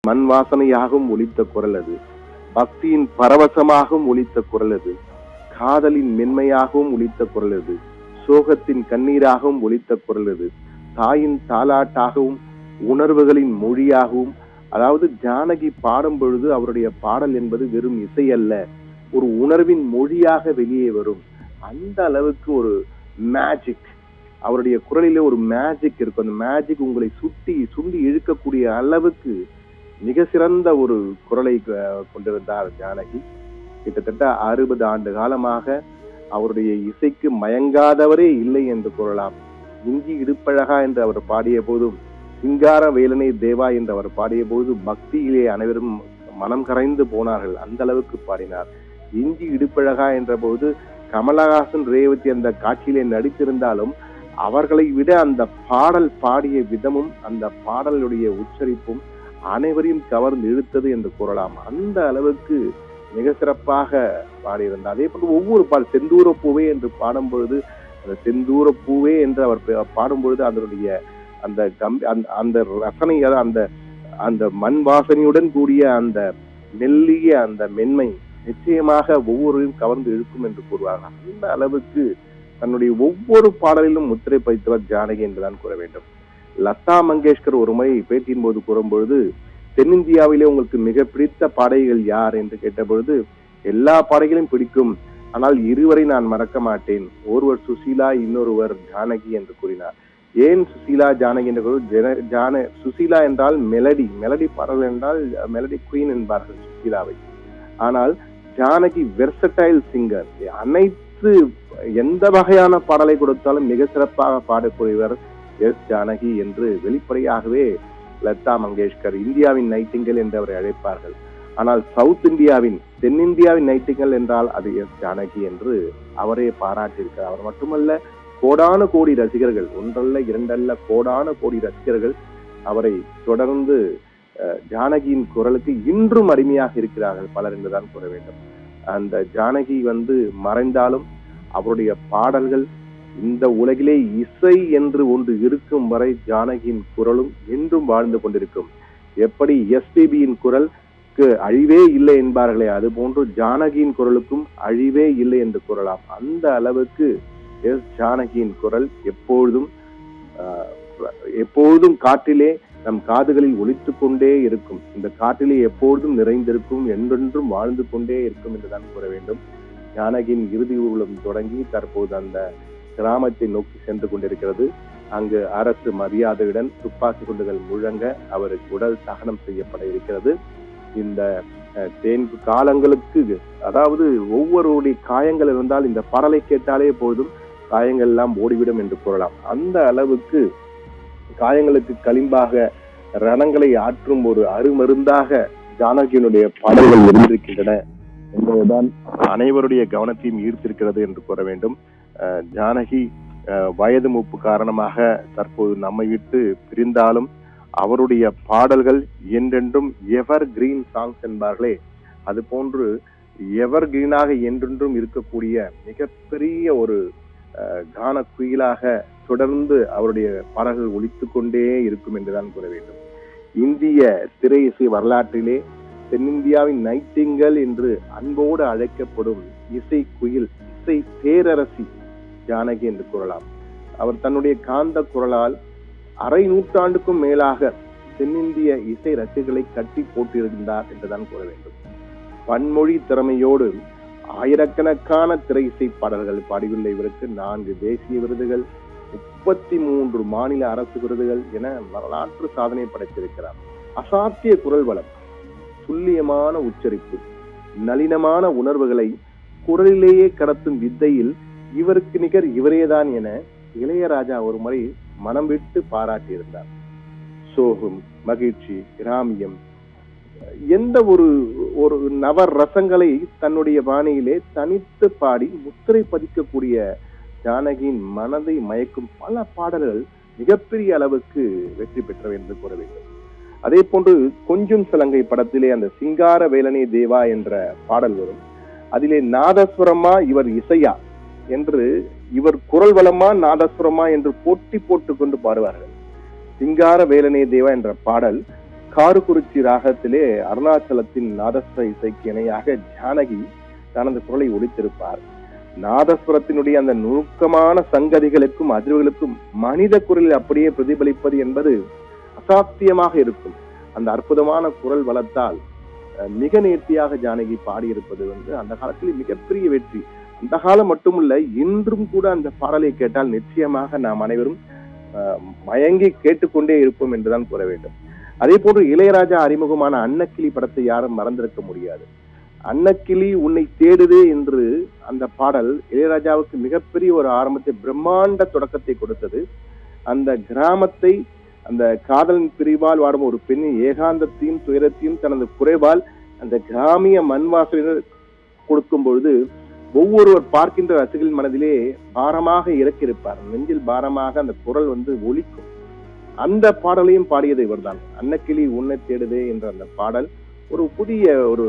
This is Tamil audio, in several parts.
மண் வாசனையாகவும் ஒலித்த குரல் அது. பக்தியின் பரவசமாகவும் ஒலித்த குரல் அது. காதலின் மென்மையாகவும் ஒலித்த குரல் அது. சோகத்தின் கண்ணீராகவும் ஒலித்த குரல் அது. தாயின் தாலாட்டாகவும் உணர்வுகளின் மொழியாகவும், அதாவது ஜானகி பாடும் பொழுது அவருடைய பாடல் என்பது வெறும் இசை அல்ல, ஒரு உணர்வின் மொழியாக வெளியே வரும். அந்த அளவுக்கு ஒரு மேஜிக், அவருடைய குரலிலே ஒரு மேஜிக் இருக்கும். அந்த மேஜிக் உங்களை சுண்டி இழுக்கக்கூடிய அளவுக்கு மிக சிறந்த ஒரு குரலை கொண்டிருந்தார் ஜானகி. கிட்டத்தட்ட 60 ஆண்டு காலமாக அவருடைய இசைக்கு மயங்காதவரே இல்லை என்று கூறலாம். இஞ்சி இடுப்பழகா என்று அவர் பாடிய போதும், சிங்கார வேலனை தேவா என்று அவர் பாடிய போது பக்தியிலே அனைவரும் மனம் கரைந்து போனார்கள். அந்த அளவுக்கு பாடினார். இஞ்சி இடுப்பழகா என்ற போது கமலஹாசன், ரேவதி அந்த காட்சியிலே நடித்திருந்தாலும் அவர்களை விட அந்த பாடல் பாடிய விதமும் அந்த பாடலுடைய உச்சரிப்பும் அனைவரையும் கவர்ந்து இழுத்தது என்று கூறலாம். அந்த அளவுக்கு மிக சிறப்பாக பாடியிருந்தார். அதே போல ஒவ்வொரு செந்தூர பூவே என்று பாடும் பொழுது, அந்த செந்தூர பூவே என்று அவர் பாடும் பொழுது அதனுடைய அந்த ரசனை, அந்த மண் வாசனையுடன் கூடிய அந்த மெல்லிய அந்த மென்மை நிச்சயமாக ஒவ்வொருவரையும் கவர்ந்து இழுக்கும் என்று கூறுவார்கள். அந்த அளவுக்கு தன்னுடைய ஒவ்வொரு பாடலிலும் முத்திரை பதித்தவர் ஜானகி என்றுதான் கூற வேண்டும். லதா மங்கேஷ்கர் ஒரு முறை பேட்டியின் போது கூறும்பொழுது, தென்னிந்தியாவிலே உங்களுக்கு மிக பிடித்த பாடகிகள் யார் என்று கேட்டபொழுது, எல்லா பாடகிகளும் பிடிக்கும், ஆனால் இருவரை நான் மறக்க மாட்டேன், ஒருவர் சுசீலா, இன்னொருவர் ஜானகி என்று கூறினார். ஏன் சுசீலா ஜானகி என்று? சுசீலா என்றால் மெலடி பாடல் என்றால் மெலடி குயின் என்பார்கள் சுசீலாவை. ஆனால் ஜானகி வெர்சடைல் சிங்கர், அனைத்து எந்த வகையான பாடலை கொடுத்தாலும் மிக சிறப்பாக பாடக்கூடியவர் எஸ் ஜானகி என்று வெளிப்படையாகவே லதா மங்கேஷ்கர் இந்தியாவின் நைட்டிங்கல் என்று அவரை அழைப்பார்கள். ஆனால் தென்னிந்தியாவின் நைட்டிங்கல் என்றால் அது எஸ் ஜானகி என்று அவரே பாராட்டியிருக்கிறார். அவர் மட்டுமல்ல, கோடான கோடி ரசிகர்கள், ஒன்றல்ல இரண்டல்ல கோடான கோடி ரசிகர்கள் அவரை தொடர்ந்து ஜானகியின் குரலுக்கு இன்றும் அடிமையாக இருக்கிறார்கள் பலர் என்றுதான் கூற வேண்டும். அந்த ஜானகி மறைந்தாலும் அவருடைய பாடல்கள் இந்த உலகிலே இசை என்று ஒன்று இருக்கும் வரை ஜானகியின் குரலும் என்றும் வாழ்ந்து கொண்டிருக்கும். எப்படி எஸ்பிபியின் குரலுக்கு அழிவே இல்லை என்பார்களே, அது போன்று ஜானகியின் குரலுக்கும் அழிவே இல்லை என்று கூறலாம். அந்த அளவுக்கு எஸ் ஜானகியின் குரல் எப்பொழுதும் காற்றிலே நம் காதுகளில் ஒலித்து கொண்டே இருக்கும். இந்த காற்றிலே எப்பொழுதும் நிறைந்திருக்கும், என்றென்றும் வாழ்ந்து கொண்டே இருக்கும் என்றுதான் கூற வேண்டும். ஜானகியின் இறுதி ஊர்வலம் தொடங்கி தற்போது அந்த கிராமத்தை நோக்கி சென்று கொண்டிருக்கிறது. அங்கு அரசு மரியாதையுடன் துப்பாக்கி குண்டுகள் முழங்க அவருக்கு உடல் தகனம் செய்யப்பட இருக்கிறது. இந்த காலங்களுக்கு, அதாவது ஒவ்வொருடைய காயங்கள் இருந்தால் இந்த பாடலை கேட்டாலே போதும் காயங்கள் எல்லாம் ஓடிவிடும் என்று கூறலாம். அந்த அளவுக்கு காயங்களுக்கு களிம்பாக ரணங்களை ஆற்றும் ஒரு அருமருந்தாக ஜானகியினுடைய பாடல்கள் இருந்திருக்கின்றன என்பதுதான் அனைவருடைய கவனத்தையும் ஈர்த்திருக்கிறது என்று கூற வேண்டும். ஜானகி வயது மூப்பு காரணமாக தற்போது நம்மை விட்டு பிரிந்தாலும் அவருடைய பாடல்கள் என்றென்றும் எவர் கிரீன் சாங்ஸ் என்பார்களே, அது போன்று எவர் கிரீனாக என்றென்றும் இருக்கக்கூடிய மிகப்பெரிய ஒரு கான குயிலாக தொடர்ந்து அவருடைய பாடல்கள் ஒலித்து கொண்டே இருக்கும் என்றுதான் கூற வேண்டும். இந்திய திரை இசை வரலாற்றிலே தென்னிந்தியாவின் நைட்டிங்கல் என்று அன்போடு அழைக்கப்படும் இசை குயில், இசை பேரரசி ஜானகி என்று கூறலாம். அவர் தன்னுடைய காந்த குரலால் அரை நூற்றாண்டுக்கும் மேலாக தென்னிந்திய இசை ரசிகர்களை கட்டி போட்டிருந்தார் என்றுதான் கூற வேண்டும். பன்மொழி திறமையோடு ஆயிரக்கணக்கான திரை இசை பாடல்கள் பாடியுள்ள இவருக்கு 4 தேசிய விருதுகள், 33 மாநில அரசு விருதுகள் என வரலாற்று சாதனை படைத்திருக்கிறார். அசாத்திய குரல் வளம், துல்லியமான உச்சரிப்பு, நளினமான உணர்வுகளை குரலிலேயே கடத்தும் வித்தையில் இவருக்கு நிகர் இவரேதான் என இளையராஜா ஒரு முறை மனம் விட்டு பாராட்டியிருந்தார். சோகம், மகிழ்ச்சி, கிராமியம், எந்த ஒரு நவர் ரசங்களை தன்னுடைய பாணியிலே தனித்து பாடி முத்திரை பதிக்கக்கூடிய ஜானகியின் மனதை மயக்கும் பல பாடல்கள் மிகப்பெரிய அளவுக்கு வெற்றி பெற்றவை என்று கூற வேண்டும். அதே போன்று கொஞ்சம் சிலங்கை படத்திலே அந்த சிங்கார வேலனை தேவா என்ற பாடல் வரும். அதிலே நாதஸ்வரமா இவர் இசையா என்று, இவர் குரல் வளமா நாதஸ்வரமா என்று போட்டி போட்டு கொண்டு பாடுவார்கள். சிங்கார வேலனை தேவா என்ற பாடல் காரக்குறிச்சி ராகத்திலே அருணாச்சலத்தின் நாதஸ்வர இசைக்கு இணையாக ஜானகி தனது குரலை ஒலித்திருப்பார். நாதஸ்வரத்தினுடைய அந்த நுணுக்கமான சங்கதிகளுக்கும் அதிர்வுகளுக்கும் மனித குரலில் அப்படியே பிரதிபலிப்பது என்பது அசாத்தியமாக இருக்கும். அந்த அற்புதமான குரல் வளத்தால் மிக நேர்த்தியாக ஜானகி பாடியிருப்பது அந்த காலத்தில் மிகப்பெரிய வெற்றி. அந்த காலம் மட்டுமல்ல, இன்றும் கூட அந்த பாடலை கேட்டால் நிச்சயமாக நாம் அனைவரும் மயங்கி கேட்டுக்கொண்டே இருப்போம் என்றுதான் கூற வேண்டும். அதே போன்று இளையராஜா அறிமுகமான அன்னக்கிளி படத்தை யாரும் மறந்திருக்க முடியாது. அன்னக்கிளி உன்னை தேடுதே என்று அந்த பாடல் இளையராஜாவுக்கு மிகப்பெரிய ஒரு ஆரம்பத்தை, பிரம்மாண்ட தொடக்கத்தை கொடுத்தது. அந்த கிராமத்தை, அந்த காதலின் பிரிவால் வாடும் ஒரு பெண்ணின் ஏகாந்தத்தையும் துயரத்தையும் தனது குறைவால் அந்த கிராமிய மண்வாசலினர் கொடுக்கும் பொழுது ஒவ்வொருவர் பார்க்கின்ற ரசிகர்கள் மனதிலே பாரமாக இறக்கியிருப்பார். நெஞ்சில் பாரமாக அந்த குரல் ஒலிக்கும். அந்த பாடலையும் பாடியது இவர்தான். அன்னக்கிளி உன்னை தேடுதே என்ற அந்த பாடல் ஒரு புதிய ஒரு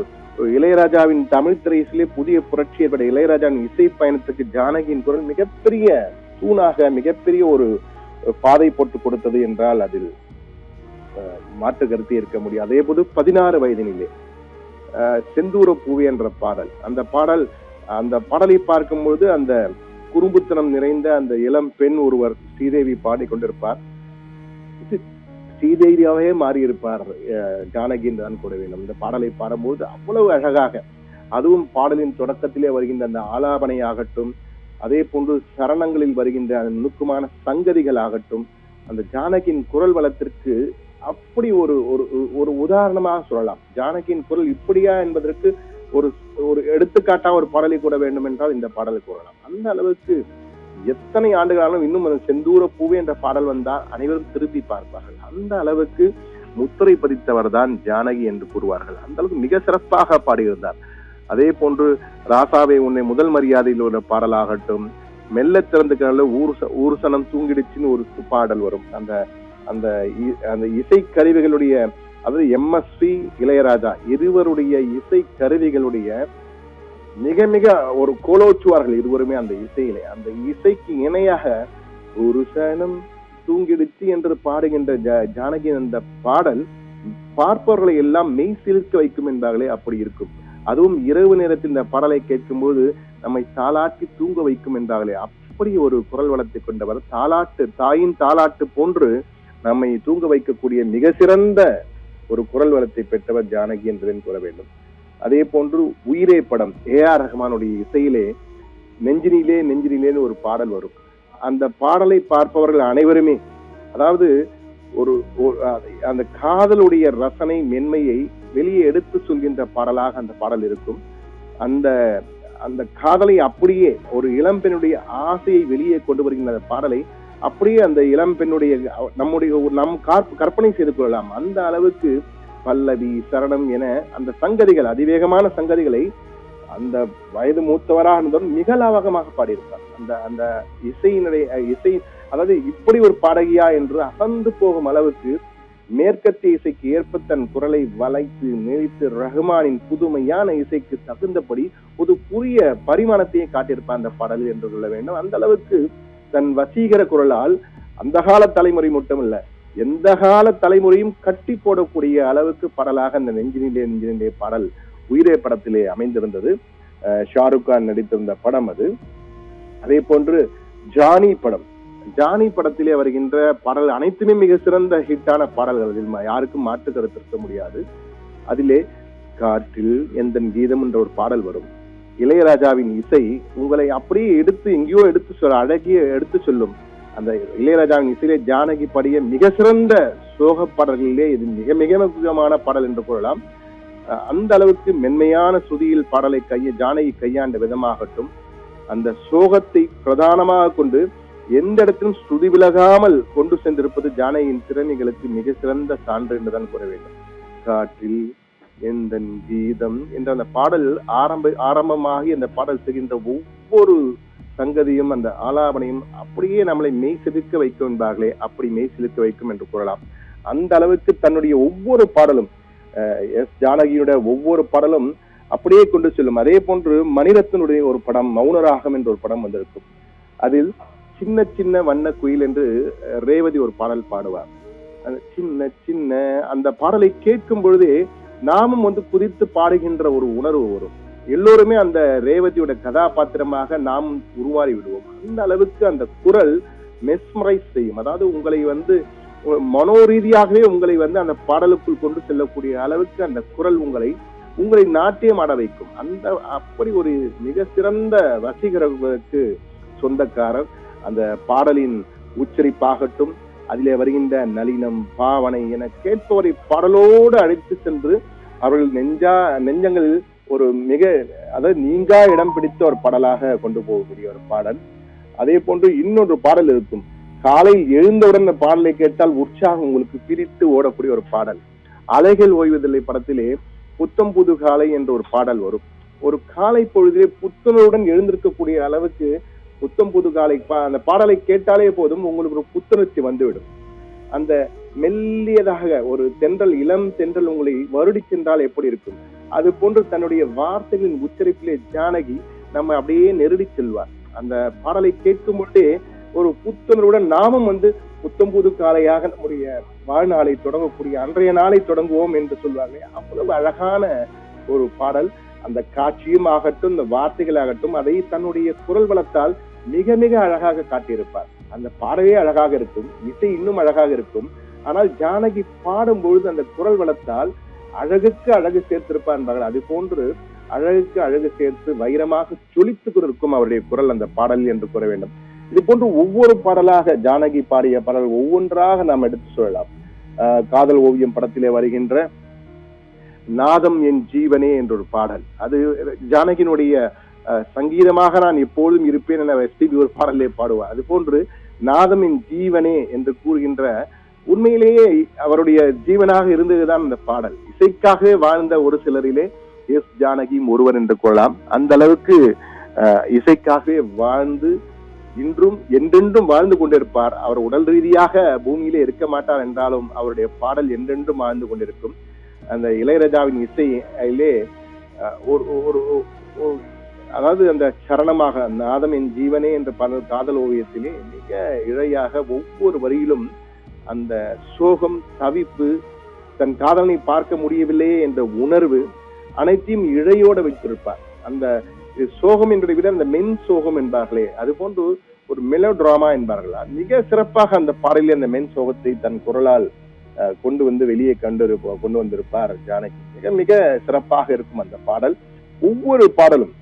இளையராஜாவின் தமிழ் திரையிலே புதிய புரட்சி ஏற்பட்ட இளையராஜாவின் இசை பயணத்துக்கு ஜானகியின் குரல் மிகப்பெரிய தூணாக, மிகப்பெரிய ஒரு பாதை போட்டு கொடுத்தது என்றால் அதில் மாற்று கருத்து இருக்க முடியும். அதே போது 16 வயதினிலே செந்தூர பூவே என்ற பாடல், அந்த பாடலை பார்க்கும்போது அந்த குறும்புத்தனம் நிறைந்த அந்த இளம் பெண் ஒருவர் ஸ்ரீதேவி பாடிக்கொண்டிருப்பார். ஸ்ரீதேவியாவே மாறியிருப்பார் ஜானகி என்றுதான் கூட வேண்டும். இந்த பாடலை பாடும்போது அவ்வளவு அழகாக, அதுவும் பாடலின் தொடக்கத்திலே வருகின்ற அந்த ஆலாபனை ஆகட்டும், அதே போன்று சரணங்களில் வருகின்ற அந்த நுணுக்கமான சங்கதிகள் ஆகட்டும், அந்த ஜானகியின் குரல் வளத்திற்கு அப்படி ஒரு உதாரணமாக சொல்லலாம். ஜானகியின் குரல் இப்படியா என்பதற்கு ஒரு எடுத்துக்காட்டா ஒரு பாடலை கூட வேண்டும் என்றால் இந்த பாடலை கூறலாம். அந்த அளவுக்கு எத்தனை ஆண்டுகளாலும் இன்னும் அந்த செந்தூர பூவே என்ற பாடல் வந்தால் அனைவரும் திரும்பி பார்ப்பார்கள். அந்த அளவுக்கு முத்திரை பதித்தவர் தான் ஜானகி என்று கூறுவார்கள். அந்த அளவுக்கு மிக சிறப்பாக பாடியிருந்தார். அதே போன்று ராசாவை உன்னை முதல் மரியாதையில் உள்ள பாடலாகட்டும், மெல்ல திறந்து கனல ஊர்சனம் தூங்கிடுச்சுன்னு ஒரு பாடல் வரும். அந்த இசை கருவிகளுடைய, அதாவது எம்எஸ்வி இளையராஜா இருவருடைய இசை கருவிகளுடைய மிக மிக ஒரு கோலோச்சுவார்கள் இருவருமே அந்த இசையிலே. அந்த இசைக்கு இணையாக ஒரு சனம் தூங்கிடுச்சு என்று பாடுகின்ற ஜானகியின் அந்த பாடல் பார்ப்பவர்களை எல்லாம் மெய் சிலிர்க்க வைக்கும் என்பார்களே, அப்படி இருக்கும். அதுவும் இரவு நேரத்தில் இந்த பாடலை கேட்கும் போது நம்மை தாலாட்டி தூங்க வைக்கும் என்றார்களே, அப்படி ஒரு குரல் வளத்தை கொண்டவர். தாயின் தாலாட்டு போன்று நம்மை தூங்க வைக்கக்கூடிய மிக சிறந்த ஒரு குரல் வளத்தை பெற்றவர் ஜானகி என்பதை கூற வேண்டும். அதே போன்று உயிரே படம், AR ரஹ்மானுடைய இசையிலே நெஞ்சினிலேன்னு ஒரு பாடல் வரும். அந்த பாடலை பார்ப்பவர்கள் அனைவருமே, அதாவது அந்த காதலுடைய ரசனை மென்மையை வெளியே எடுத்து சொல்கின்ற பாடலாக அந்த பாடல் இருக்கும். அந்த காதலை அப்படியே ஒரு இளம்பெண்ணுடைய ஆசையை வெளியே கொண்டு வருகின்ற அந்த பாடலை அப்படியே அந்த இளம்பெண்ணுடைய நம் கற்பனை செய்து கொள்ளலாம். அந்த அளவுக்கு பல்லவி, சரணம் என அந்த சங்கதிகள், அதிவேகமான சங்கதிகளை அந்த வயது மூத்தவராக இருந்தாலும் மிக லாவகமாக பாடியிருப்பார். அந்த இசை, அதாவது இப்படி ஒரு பாடகியா என்று அசந்து போகும் அளவுக்கு மேற்கத்திய இசைக்கு ஏற்ப தன் குரலை வளைத்து நெளித்து ரஹ்மானின் புதுமையான இசைக்கு தகுந்தபடி ஒரு புதிய பரிமாணத்தையே காட்டியிருப்பார் அந்த பாடல் என்று சொல்ல வேண்டும். அந்த அளவுக்கு தன் வசீகர குரலால் அந்த கால தலைமுறை மட்டுமல்ல, எந்த கால தலைமுறையும் கட்டி போடக்கூடிய அளவுக்கு பாடலாக அந்த நெஞ்சினிலே பாடல் உயிரே படத்திலே அமைந்திருந்தது. ஷாருக் கான் நடித்திருந்த படம் அது. அதே போன்று ஜானி படத்திலே வருகின்ற பாடல் அனைத்துமே மிக சிறந்த ஹிட்டான பாடல்கள். அதில் யாருக்கும் மாற்று கருத்து இருக்க முடியாது. அதிலே காற்றில் எந்தன் கீதம் என்ற ஒரு பாடல் வரும். இளையராஜாவின் இசை உங்களை அப்படியே எங்கேயோ அழகிய எடுத்து சொல்லும். அந்த இளையராஜாவின் இசையிலே ஜானகி பாடிய மிக சிறந்த சோக பாடல்களிலே இது மிக மிக முக்கியமான பாடல் என்று கூறலாம். அந்த அளவுக்கு மென்மையான சுதியில் பாடலை ஜானகி கையாண்ட விதமாகட்டும், அந்த சோகத்தை பிரதானமாக கொண்டு எந்த இடத்திலும் ஸ்ருதி விலகாமல் கொண்டு சென்றிருப்பது ஜானகியின் திறமைகளுக்கு மிக சிறந்த சான்று என்றுதான் கூற வேண்டும். காற்றில் எந்த கீதம் என்ற அந்த பாடல் ஆரம்பமாகி அந்த பாடல் செய்கின்ற ஒவ்வொரு சங்கதியும், அந்த ஆலாபனையும் அப்படியே நம்மளை மெய் சிலிர்க்க வைக்கும் என்பார்களே, அப்படி மெய் சிலிர்க்க வைக்கும் என்று கூறலாம். அந்த அளவுக்கு தன்னுடைய ஒவ்வொரு பாடலும், ஜானகியுடைய ஒவ்வொரு பாடலும் அப்படியே கொண்டு செல்லும். அதே போன்று மணிரத்னுடைய ஒரு படம் மௌனராகம் என்ற ஒரு படம் வந்திருக்கும். அதில் சின்ன சின்ன வண்ண குயில் என்று ரேவதி ஒரு பாடல் பாடுவார். அந்த சின்ன சின்ன அந்த பாடலை கேட்கும் பொழுதே நாமும் குதித்து பாடுகின்ற ஒரு உணர்வு வரும். எல்லோருமே அந்த ரேவதியோட கதாபாத்திரமாக நாம் உருவாறி விடுவோம். அந்த அளவுக்கு அந்த குரல் மெஸ்மரைஸ் செய்யும். அதாவது உங்களை மனோரீதியாகவே உங்களை அந்த பாடலுக்குள் கொண்டு செல்லக்கூடிய அளவுக்கு அந்த குரல் உங்களை நாட்டியம் ஆட வைக்கும். அப்படி ஒரு மிக சிறந்த வசீகரத்துக்கு சொந்தக்காரர். அந்த பாடலின் உச்சரிப்பாகட்டும், அதிலே வருகின்ற நளினம், பாவனை என கேட்பவரை பாடலோடு அழைத்து சென்று அவர்கள் நெஞ்சங்களில் ஒரு அதாவது நீங்கா இடம் பிடித்த ஒரு பாடலாக கொண்டு போகக்கூடிய ஒரு பாடல். அதே போன்று இன்னொரு பாடல் இருக்கும். காலையில் எழுந்தவுடன் அந்த பாடலை கேட்டால் உற்சாகம் உங்களுக்கு பிரித்து ஓடக்கூடிய ஒரு பாடல். அலைகள் ஓய்வதில்லை படத்திலே புத்தம் புது காலை என்ற ஒரு பாடல் வரும். ஒரு காலை பொழுதிலே புத்துணர்வுடன் எழுந்திருக்கக்கூடிய அளவுக்கு புத்தம் புது காலை அந்த பாடலை கேட்டாலே போதும் உங்களுக்கு ஒரு புத்துணர்ச்சி வந்துவிடும். அந்த மெல்லியதாக ஒரு தென்றல், இளம் தென்றல் உங்களை வருடி சென்றால் எப்படி இருக்கும், அது போன்று தன்னுடைய வார்த்தைகளின் உச்சரிப்பிலே ஜானகி நம்ம அப்படியே நெருடி செல்வார். அந்த பாடலை கேட்கும் பொழுதே ஒரு புத்துணர்வுடன் நாமும் புத்தம் புது காலையாக நம்முடைய வாழ்நாளை தொடங்கக்கூடிய அன்றைய நாளை தொடங்குவோம் என்று சொல்வாங்க. அவ்வளவு அழகான ஒரு பாடல். அந்த காட்சியும் ஆகட்டும், இந்த வார்த்தைகள் ஆகட்டும், அதை தன்னுடைய குரல் வளத்தால் மிக மிக அழகாக காட்டியிருப்பார். அந்த பாடவே அழகாக இருக்கும், இசை இன்னும் அழகாக இருக்கும். ஆனால் ஜானகி பாடும் பொழுது அந்த குரல் வளத்தால் அழகுக்கு அழகு சேர்த்திருப்பார் என்பார்கள். அது போன்று அழகுக்கு அழகு சேர்த்து வைரமாக ஜொலித்து கொண்டிருக்கும் அவருடைய குரல் அந்த பாடல் என்று கூற வேண்டும். இது போன்று ஒவ்வொரு பாடலாக ஜானகி பாடிய பாடல் ஒவ்வொன்றாக நாம் எடுத்து சொல்லலாம். காதல் ஓவியம் படத்திலே வருகின்ற நாதம் என் ஜீவனே என்ற ஒரு பாடல், அது ஜானகியினுடைய சங்கீதமாக நான் எப்பொழுதும் இருப்பேன் என எஸ்பிபி ஒரு பாடலே பாடுவார். அது போன்று நாதம் என் ஜீவனே என்று கூறுகின்ற உண்மையிலேயே அவருடைய ஜீவனாக இருந்ததுதான் இந்த பாடல். இசைக்காகவே வாழ்ந்த ஒரு சிலரிலே எஸ் ஜானகியும் ஒருவர் என்று கொள்ளலாம். அந்த அளவுக்கு இசைக்காகவே வாழ்ந்து இன்றும் என்றென்றும் வாழ்ந்து கொண்டிருப்பார். அவர் உடல் ரீதியாக பூமியிலே இருக்க மாட்டார் என்றாலும் அவருடைய பாடல் என்றென்றும் வாழ்ந்து கொண்டிருக்கும். அந்த இளையராஜாவின் இசையிலே அதாவது அந்த சரணமாக நாதம் என் ஜீவனே என்ற பாடல் காதல் ஓவியத்திலே மிக இழையாக ஒவ்வொரு வரியிலும் அந்த சோகம், தவிப்பு, தன் காதலனை பார்க்க முடியவில்லையே என்ற உணர்வு அனைத்தையும் இழையோட வைத்திருப்பார். அந்த சோகம் என்பதை விட அந்த மென் சோகம் என்பார்களே, அது போன்று ஒரு மெலோ டிராமா என்பார்கள். மிக சிறப்பாக அந்த பாடலில் அந்த மென் சோகத்தை தன் குரலால் கொண்டு வெளியே கொண்டு வந்திருப்பார் ஜானகி. மிக மிக சிறப்பாக இருக்கும் அந்த பாடல். ஒவ்வொரு பாடலும்